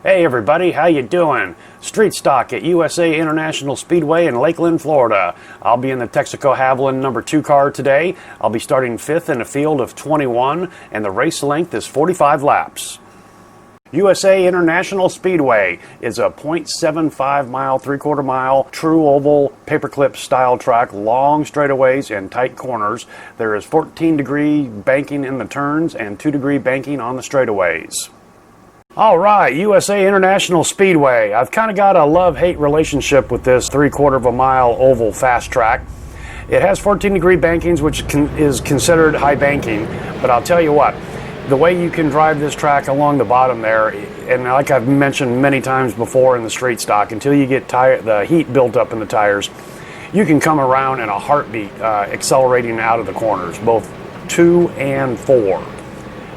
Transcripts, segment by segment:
Hey everybody, how you doing? Street stock at USA International Speedway in Lakeland, Florida. I'll be in the Texaco Haviland number 2 car today. I'll be starting 5th in a field of 21 and the race length is 45 laps. USA International Speedway is a 0.75 mile, 3/4 mile, true oval, paperclip style track, long straightaways and tight corners. There is 14-degree banking in the turns and 2-degree banking on the straightaways. All right, USA International Speedway. I've kind of got a love-hate relationship with this 3/4 mile oval fast track. It has 14-degree bankings, which is considered high banking, but I'll tell you what, the way you can drive this track along the bottom there, and like I've mentioned many times before in the street stock, until you get the heat built up in the tires, you can come around in a heartbeat, accelerating out of the corners, both 2 and 4.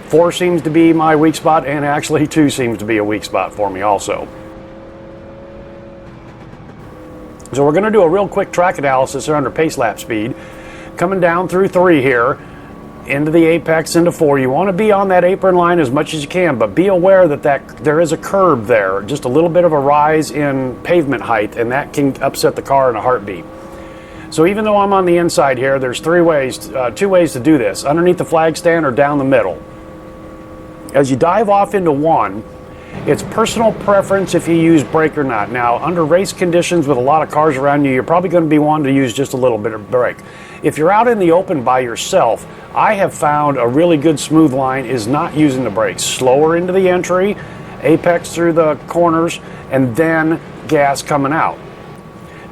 4 seems to be my weak spot, and actually 2 seems to be a weak spot for me also. So we're going to do a real quick track analysis here under pace lap speed. Coming down through 3 here, into the apex, into 4. You want to be on that apron line as much as you can, but be aware that there is a curb there, just a little bit of a rise in pavement height, and that can upset the car in a heartbeat. So even though I'm on the inside here, there's 2 ways to do this: underneath the flag stand or down the middle. As you dive off into 1, it's personal preference if you use brake or not. Now, under race conditions with a lot of cars around you, you're probably going to be wanting to use just a little bit of brake. If you're out in the open by yourself, I have found a really good smooth line is not using the brakes. Slower into the entry, apex through the corners, and then gas coming out.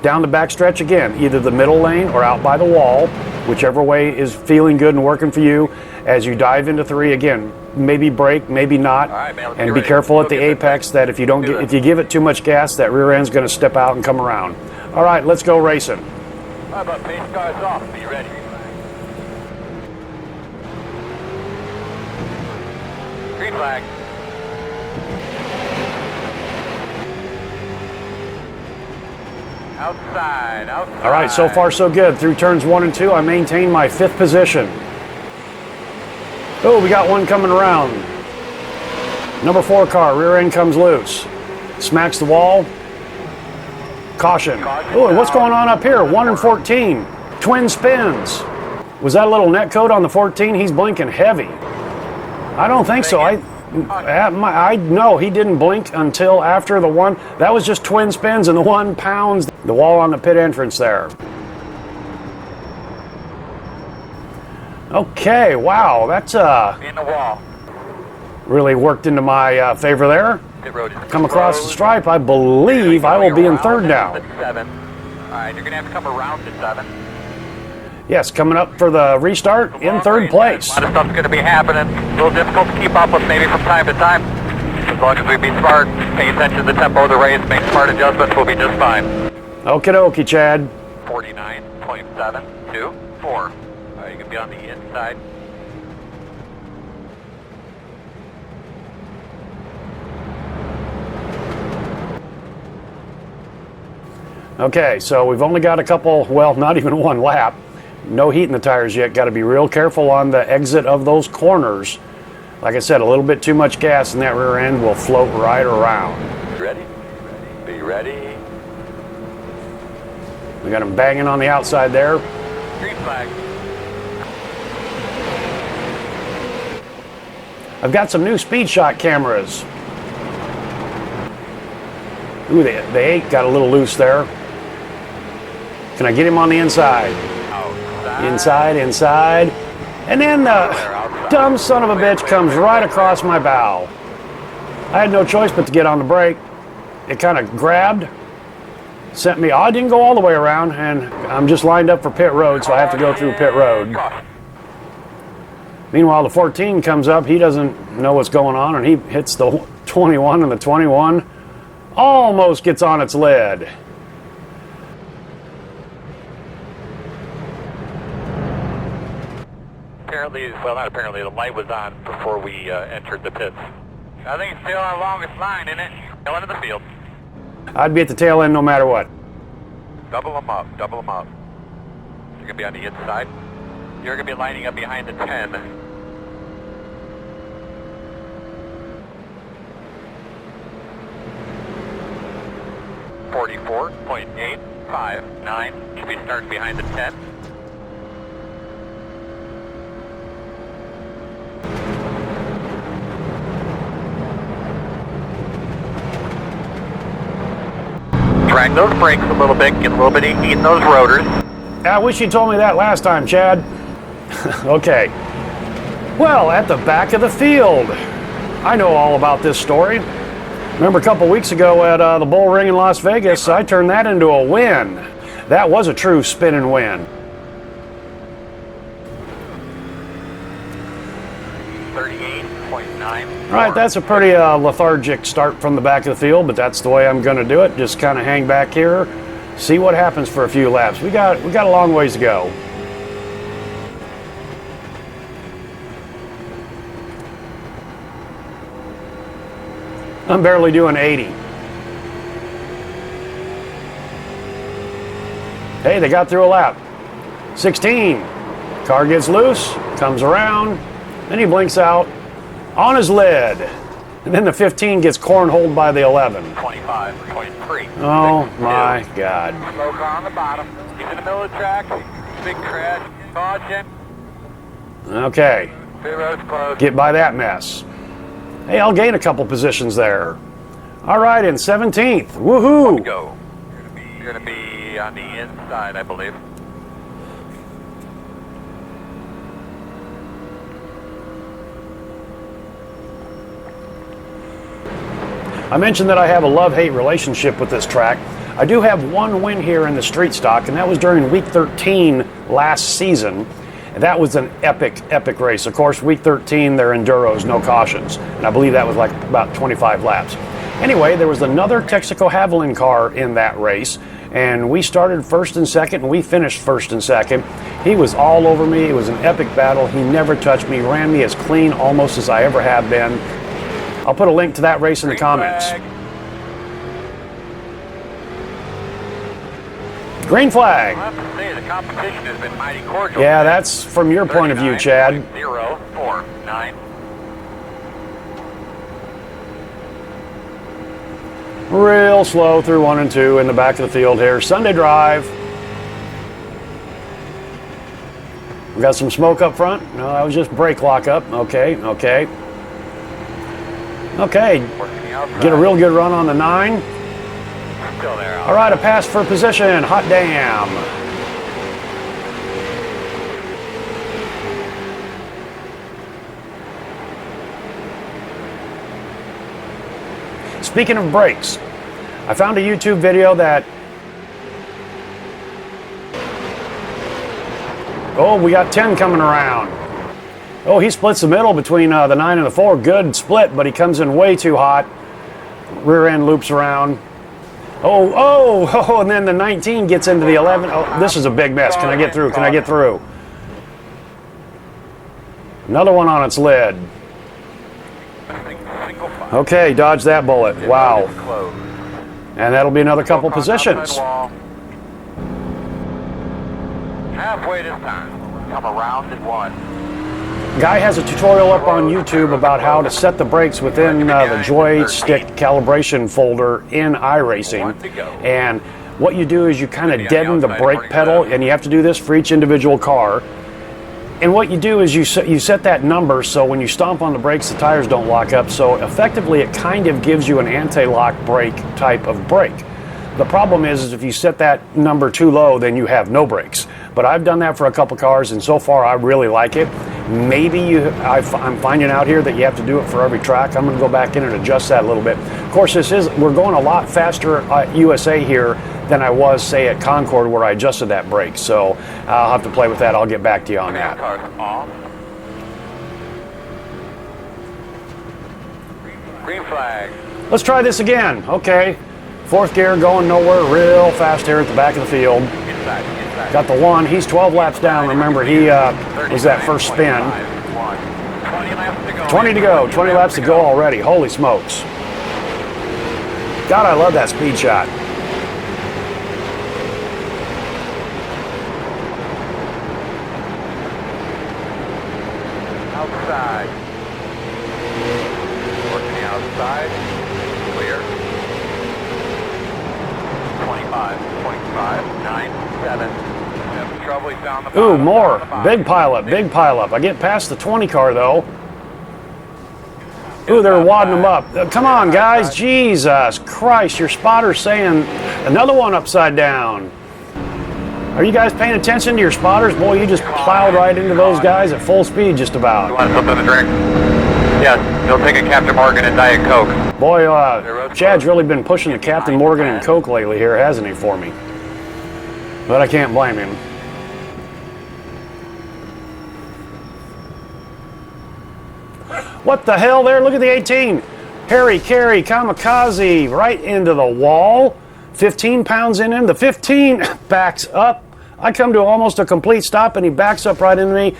Down the backstretch again, either the middle lane or out by the wall, whichever way is feeling good and working for you. As you dive into 3, again, maybe brake, maybe not, right, man, and be careful at the apex that if you give it too much gas, that rear end's going to step out and come around. All right, let's go racing. How about pace cars off? Be ready. Green flag. Outside. All right, so far so good. Through turns 1 and 2, I maintain my 5th position. Oh, we got one coming around. Number 4 car, rear end comes loose. Smacks the wall. Caution. Oh, and what's going on up here? 1 and 14. Twin spins. Was that a little net code on the 14? He's blinking heavy. I don't think so. No, he didn't blink until after the 1. That was just twin spins, and the 1 pounds the wall on the pit entrance there. Okay, wow, that's in the wall. Really worked into my favor there. Come across the stripe, I believe I will be in 3rd now. 7. All right, you're gonna have to come around to 7. Yes, coming up for the restart in 3rd place. A lot of stuff's gonna be happening. A little difficult to keep up with maybe from time to time. As long as we be smart, pay attention to the tempo of the race, make smart adjustments, we'll be just fine. Okie dokie, Chad. 49.724. You can be on the inside. Okay, so we've only got a couple, well, not even 1 lap. No heat in the tires yet. Got to be real careful on the exit of those corners. Like I said, a little bit too much gas in that rear end will float right around. Ready? Be ready. We got him banging on the outside there. Green flag. I've got some new speed shot cameras. Ooh, the 8 got a little loose there. Can I get him on the inside? Outside. Inside. And then the dumb son of a bitch comes right across my bow. I had no choice but to get on the brake. It kind of grabbed, sent me, I didn't go all the way around, and I'm just lined up for pit road, so I have to go through pit road. Meanwhile, the 14 comes up, he doesn't know what's going on, and he hits the 21, and the 21 almost gets on its lid. Apparently, well, not apparently, the light was on before we entered the pits. I think it's still our longest line, isn't it? Tail end of the field. I'd be at the tail end no matter what. Double them up, double them up. You're going to be on the inside. You're going to be lining up behind the 10. 5, 9, should be starting behind the 10. Drag those brakes a little bit, get a little bit of heat in those rotors. I wish you told me that last time, Chad. Okay. Well, at the back of the field. I know all about this story. Remember a couple weeks ago at the Bull Ring in Las Vegas, I turned that into a win. That was a true spin and win. 38.9. All right, that's a pretty lethargic start from the back of the field, but that's the way I'm going to do it. Just kind of hang back here, see what happens for a few laps. We got a long ways to go. I'm barely doing 80. Hey, they got through a lap. 16. Car gets loose, comes around, then he blinks out on his lid. And then the 15 gets cornholed by the 11. 25, 23. Oh my God. Slow car on the bottom. He's in the middle of the track. Big crash. Caution. Okay. Pit road's closed. Get by that mess. Hey, I'll gain a couple positions there. All right, in 17th. Woohoo! Go. You're going to be on the inside, I believe. I mentioned that I have a love-hate relationship with this track. I do have one win here in the street stock, and that was during week 13 last season. And that was an epic race. Of course, week 13, they're enduros, no cautions. And I believe that was like about 25 laps. Anyway, there was another Texaco Haviland car in that race, and we started first and second, and we finished first and second. He was all over me. It was an epic battle. He never touched me, ran me as clean almost as I ever have been. I'll put a link to that race in the comments. Green flag. I have to say, the competition has been mighty cordial. Yeah, that's from your point of view, Chad. 049. Real slow through 1 and 2 in the back of the field here. Sunday drive. We got some smoke up front. No, that was just brake lockup. Okay. Get a real good run on the 9. Still there. All right, a pass for position. Hot damn. Speaking of brakes, I found a YouTube video that... Oh, we got 10 coming around. Oh, he splits the middle between the 9 and the 4. Good split, but he comes in way too hot. Rear end loops around. Oh, and then the 19 gets into the 11. Oh, this is a big mess. Can I get through? Can I get through? Another one on its lid. Okay, dodge that bullet. Wow. And that'll be another couple positions. Halfway this time. Come around in 1. Guy has a tutorial up on YouTube about how to set the brakes within the joystick calibration folder in iRacing. And what you do is you kind of deaden the brake pedal, and you have to do this for each individual car. And what you do is you set that number so when you stomp on the brakes, the tires don't lock up. So effectively, it kind of gives you an anti-lock brake type of brake. The problem is if you set that number too low, then you have no brakes. But I've done that for a couple cars, and so far I really like it. Maybe I'm finding out here that you have to do it for every track. I'm going to go back in and adjust that a little bit. Of course, we're going a lot faster at USA here than I was, say, at Concord where I adjusted that brake. So I'll have to play with that. I'll get back to you on that. Green flag. Let's try this again. Okay. 4th gear going nowhere, real fast here at the back of the field. Got the 1. He's 12 laps down. Remember, he was that first spin. 20 to go. 20 laps to go already. Holy smokes. God, I love that speed shot. Outside. Working outside. Clear. 25. Trouble, he's down the Ooh, bottom, more. down the bottom. Big pileup, big pileup. I get past the 20 car though. Ooh, they're wadding them up. Come on, guys. Jesus Christ, your spotter's saying another one upside down. Are you guys paying attention to your spotters? Boy, you just plowed right into those guys at full speed just You about. want something to drink? Yes, he'll take a Captain Morgan and Diet Coke. Boy, Chad's really been pushing the Captain Morgan and Coke lately here, hasn't he, for me? But I can't blame him. What the hell there? Look at the 18. Harry Carey Kamikaze right into the wall. 15 pounds in him. The 15 backs up. I come to almost a complete stop and he backs up right into me.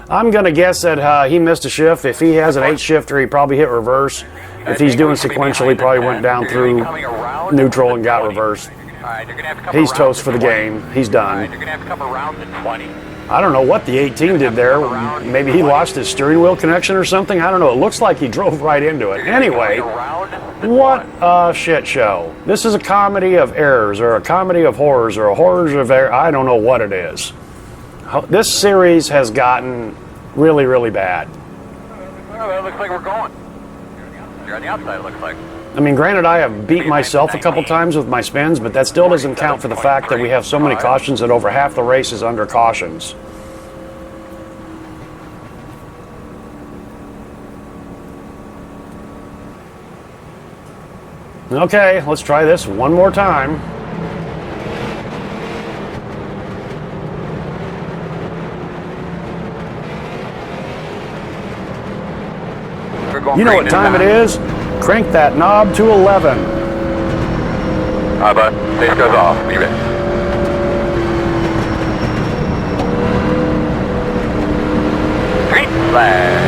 I'm going to guess that he missed a shift. If he has an 8 shifter, he probably hit reverse. If he's doing sequential, he probably went down through neutral and got reverse. He's toast for the game. He's done. You're going to have to come around the 20. I don't know what the 18 did there. Maybe he lost his steering wheel connection or something. I don't know. It looks like he drove right into it. Anyway, what a shit show. This is a comedy of errors or a comedy of horrors or a horrors of error. I don't know what it is. This series has gotten really, really bad. Well, it looks like we're going. You're on the outside, it looks like. I mean, granted, I have beat myself a couple times with my spins, but that still doesn't count for the fact that we have so many cautions that over half the race is under cautions. Okay, let's try this one more time. You know what time it is? Crank that knob to 11. But face goes off. Leave it. Green flag.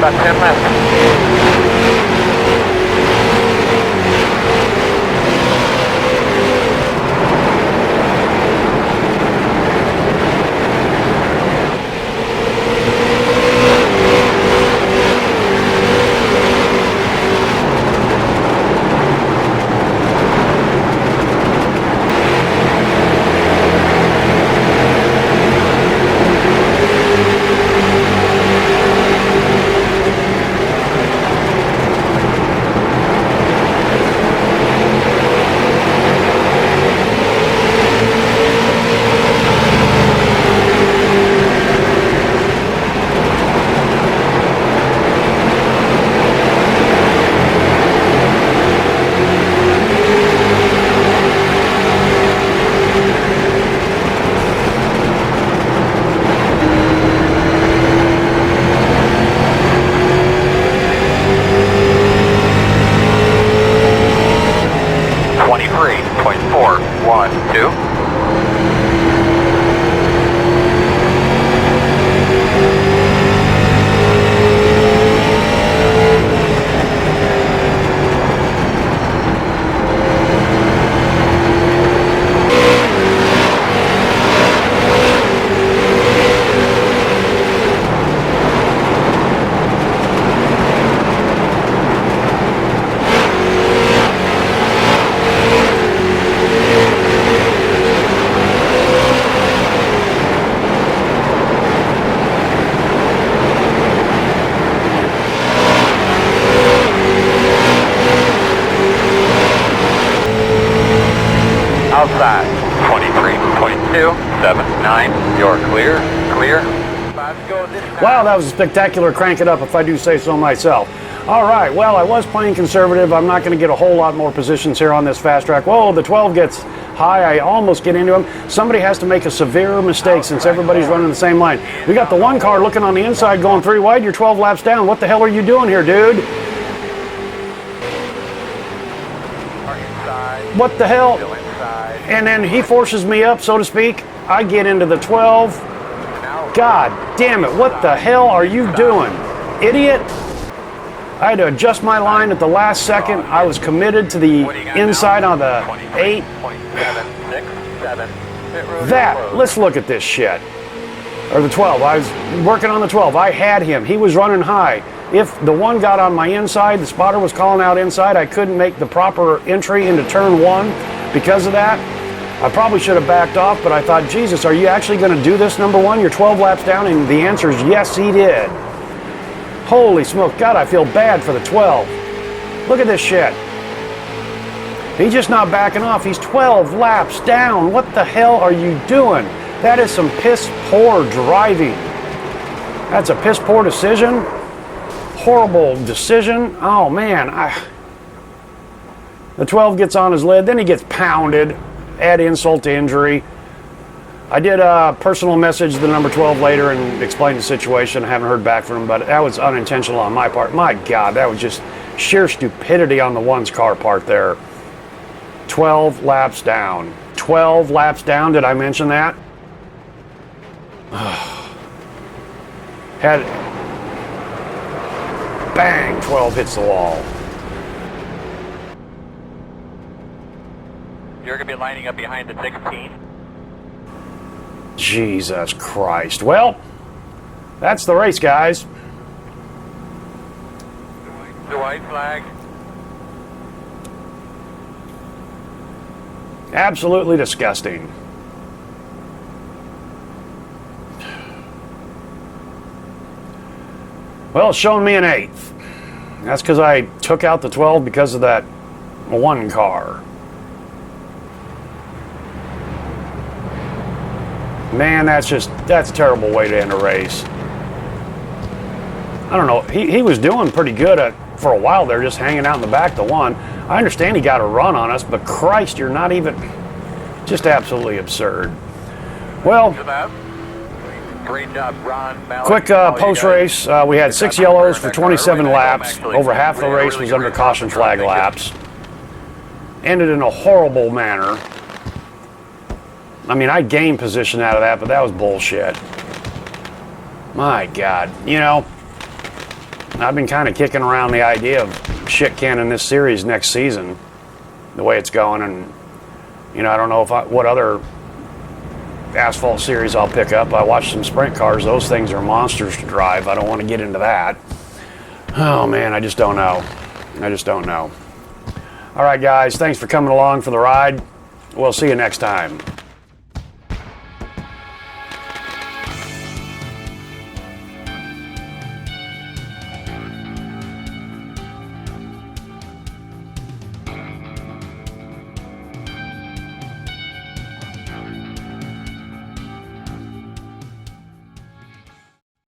About 10 left. You're clear. Clear. Let's go this time. Wow, that was a spectacular crank it up, if I do say so myself. All right, well, I was playing conservative. I'm not going to get a whole lot more positions here on this fast track. Whoa, the 12 gets high. I almost get into him. Somebody has to make a severe mistake since everybody's running the same line. We got the one car looking on the inside going 3 wide. You're 12 laps down. What the hell are you doing here, dude? What the hell? And then he forces me up, so to speak. I get into the 12. God damn it, what the hell are you doing? Idiot? I had to adjust my line at the last second. I was committed to the inside on the 8. That, let's look at this shit. Or the 12, I was working on the 12. I had him, he was running high. If the one got on my inside, the spotter was calling out inside, I couldn't make the proper entry into turn 1 because of that. I probably should have backed off, but I thought, Jesus, are you actually going to do this, number 1? You're 12 laps down, and the answer is yes, he did. Holy smoke, God, I feel bad for the 12. Look at this shit. He's just not backing off. He's 12 laps down. What the hell are you doing? That is some piss poor driving. That's a piss poor decision. Horrible decision. Oh, man. The 12 gets on his lid, then he gets pounded. Add insult to injury. I did a personal message to the number 12 later and explained the situation. I haven't heard back from him, but that was unintentional on my part. My God, that was just sheer stupidity on the one's car part there. 12 laps down. 12 laps down, did I mention that? Had bang, 12 hits the wall. You're going to be lining up behind the 16. Jesus Christ. Well, that's the race, guys. The white flag. Absolutely disgusting. Well, it's showing me an 8th. That's because I took out the 12 because of that one car. Man, that's a terrible way to end a race. I don't know. He was doing pretty good for a while there, just hanging out in the back the one. I understand he got a run on us, but Christ, you're not even... Just absolutely absurd. Well, Great job, Ron. quick post-race. We had 6 yellows for 27 laps. Over half the race was under caution flag laps. Ended in a horrible manner. I mean, I gained position out of that, but that was bullshit. My God. You know, I've been kind of kicking around the idea of shit canning this series next season, the way it's going, and, you know, I don't know what other asphalt series I'll pick up. I watched some sprint cars. Those things are monsters to drive. I don't want to get into that. Oh, man, I just don't know. I just don't know. All right, guys, thanks for coming along for the ride. We'll see you next time.